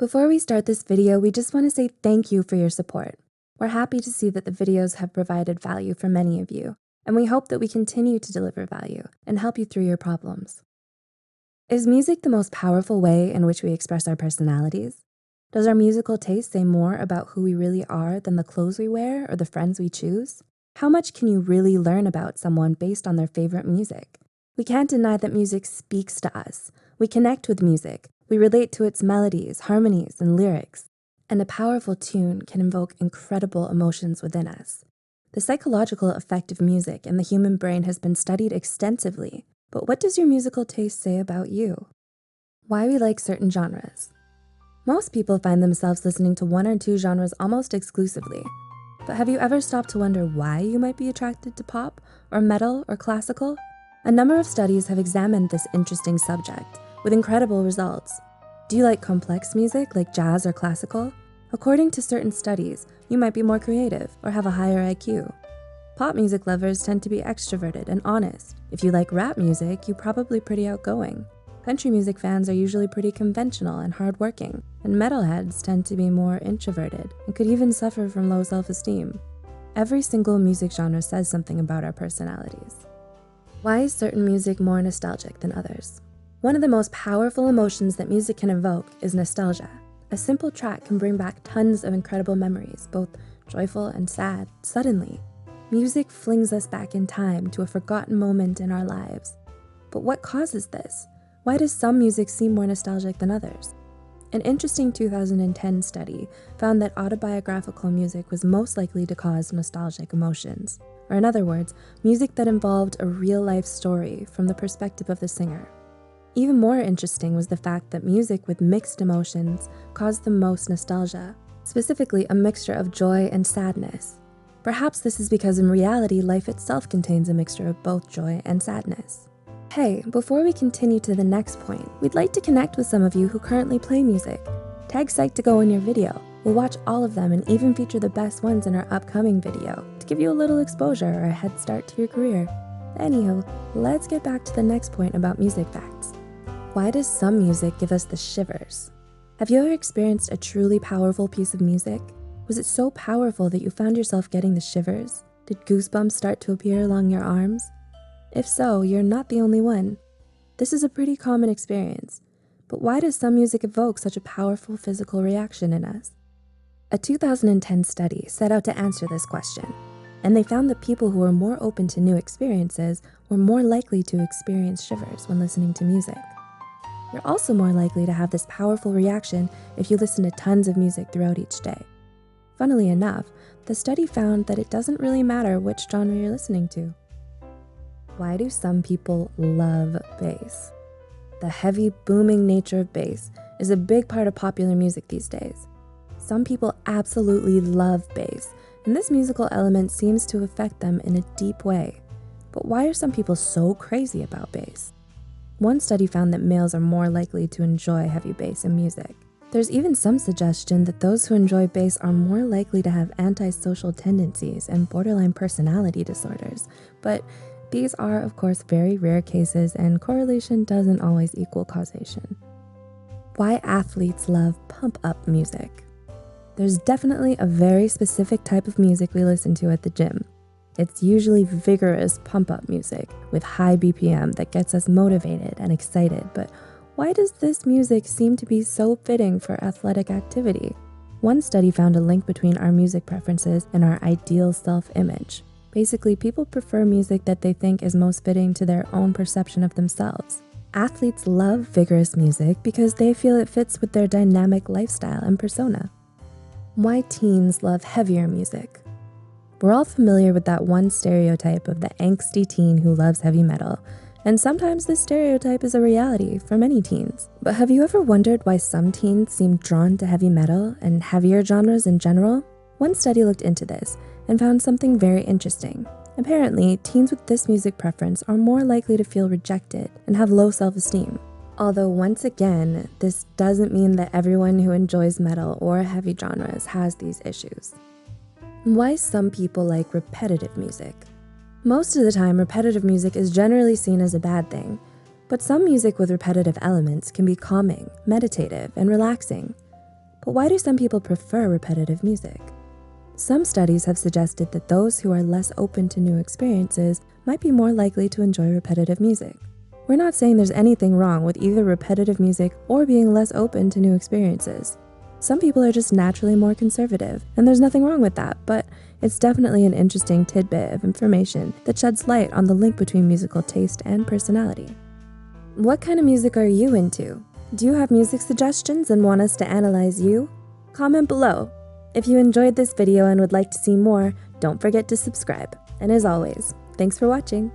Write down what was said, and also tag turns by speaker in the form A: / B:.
A: Before we start this video, we just want to say thank you for your support. We're happy to see that the videos have provided value for many of you, and we hope that we continue to deliver value and help you through your problems. Is music the most powerful way in which we express our personalities? Does our musical taste say more about who we really are than the clothes we wear or the friends we choose? How much can you really learn about someone based on their favorite music? We can't deny that music speaks to us. We connect with music. We relate to its melodies, harmonies, and lyrics. And a powerful tune can invoke incredible emotions within us. The psychological effect of music in the human brain has been studied extensively. But what does your musical taste say about you? Why we like certain genres. Most people find themselves listening to one or two genres almost exclusively. But have you ever stopped to wonder why you might be attracted to pop, or metal, or classical? A number of studies have examined this interesting subject, with incredible results. Do you like complex music like jazz or classical? According to certain studies, you might be more creative or have a higher IQ. Pop music lovers tend to be extroverted and honest. If you like rap music, you're probably pretty outgoing. Country music fans are usually pretty conventional and hardworking, and metalheads tend to be more introverted and could even suffer from low self-esteem. Every single music genre says something about our personalities. Why is certain music more nostalgic than others? One of the most powerful emotions that music can evoke is nostalgia. A simple track can bring back tons of incredible memories, both joyful and sad, suddenly. Music flings us back in time to a forgotten moment in our lives. But what causes this? Why does some music seem more nostalgic than others? An interesting 2010 study found that autobiographical music was most likely to cause nostalgic emotions. Or in other words, music that involved a real-life story from the perspective of the singer. Even more interesting was the fact that music with mixed emotions caused the most nostalgia, specifically a mixture of joy and sadness. Perhaps this is because in reality, life itself contains a mixture of both joy and sadness. Hey, before we continue to the next point, we'd like to connect with some of you who currently play music. Tag Psych2Go in your video. We'll watch all of them and even feature the best ones in our upcoming video to give you a little exposure or a head start to your career. Anywho, let's get back to the next point about music facts. Why does some music give us the shivers? Have you ever experienced a truly powerful piece of music? Was it so powerful that you found yourself getting the shivers? Did goosebumps start to appear along your arms? If so, you're not the only one. This is a pretty common experience. But why does some music evoke such a powerful physical reaction in us? A 2010 study set out to answer this question, and they found that people who were more open to new experiences were more likely to experience shivers when listening to music. You're also more likely to have this powerful reaction if you listen to tons of music throughout each day. Funnily enough, the study found that it doesn't really matter which genre you're listening to. Why do some people love bass? The heavy, booming nature of bass is a big part of popular music these days. Some people absolutely love bass, and this musical element seems to affect them in a deep way. But why are some people so crazy about bass? One study found that males are more likely to enjoy heavy bass in music. There's even some suggestion that those who enjoy bass are more likely to have antisocial tendencies and borderline personality disorders, but these are, of course, very rare cases, and correlation doesn't always equal causation. Why athletes love pump-up music? There's definitely a very specific type of music we listen to at the gym. It's usually vigorous pump-up music with high BPM that gets us motivated and excited, but why does this music seem to be so fitting for athletic activity? One study found a link between our music preferences and our ideal self-image. Basically, people prefer music that they think is most fitting to their own perception of themselves. Athletes love vigorous music because they feel it fits with their dynamic lifestyle and persona. Why teens love heavier music? We're all familiar with that one stereotype of the angsty teen who loves heavy metal, and sometimes this stereotype is a reality for many teens. But have you ever wondered why some teens seem drawn to heavy metal and heavier genres in general? One study looked into this and found something very interesting. Apparently, teens with this music preference are more likely to feel rejected and have low self-esteem. Although once again, this doesn't mean that everyone who enjoys metal or heavy genres has these issues. Why some people like repetitive music? Most of the time, repetitive music is generally seen as a bad thing, but some music with repetitive elements can be calming, meditative, and relaxing. But why do some people prefer repetitive music? Some studies have suggested that those who are less open to new experiences might be more likely to enjoy repetitive music. We're not saying there's anything wrong with either repetitive music or being less open to new experiences. Some people are just naturally more conservative, and there's nothing wrong with that, but it's definitely an interesting tidbit of information that sheds light on the link between musical taste and personality. What kind of music are you into? Do you have music suggestions and want us to analyze you? Comment below. If you enjoyed this video and would like to see more, don't forget to subscribe. And as always, thanks for watching.